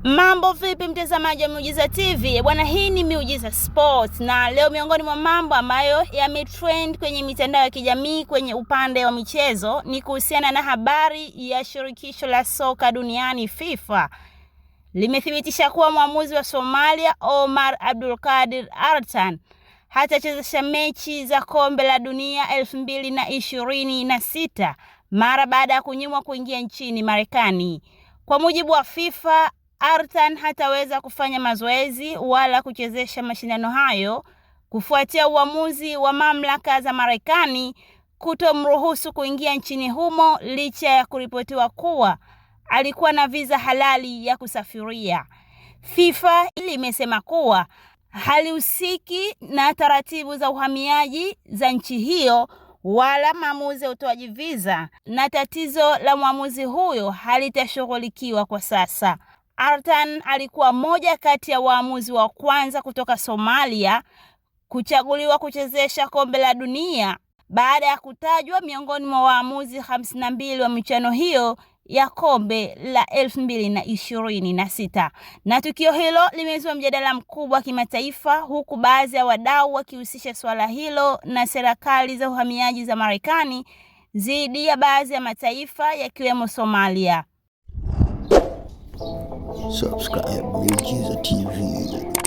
Mambo vipi mtazamaji wa Miujiza TV? Bwana, hii ni Miujiza Sports na leo miongoni mwa mambo ambayo yametrend kwenye mitandao ya kijamii kwenye upande wa michezo ni kuhusiana na habari ya shirikisho la soka duniani FIFA limethibitisha kuwa mwamuzi wa Somalia Omar Abdulkadir Artan hatachezesha mechi za kombe la dunia 2026 mara baada ya kunyimwa kuingia nchini Marekani. Kwa mujibu wa FIFA, Artan hataweza kufanya mazoezi wala kuchezesha mashindano hayo kufuatia uamuzi wa mamlaka za Marekani kutomruhusu kuingia nchini humo licha ya kuripotiwa kuwa alikuwa na visa halali ya kusafiria. FIFA imesema kuwa halihusiki na taratibu za uhamiaji za nchi hiyo wala maamuzi ya utoaji visa, na tatizo la mwamuzi huyo halitashughulikiwa kwa sasa. Artan alikuwa moja kati ya waamuzi wa kwanza kutoka Somalia kuchaguliwa kuchezesha kombe la dunia baada ya kutajwa miongoni mwa waamuzi 52 wa michuano hiyo ya kombe la 2026. Na tukio hilo limezua mjadala mkubwa kimataifa, huku baadhi ya wadau wakihusisha swala hilo na serikali za uhamiaji za Marekani dhidi ya baadhi ya mataifa yakiwemo Somalia. Subscribe Miujiza TV.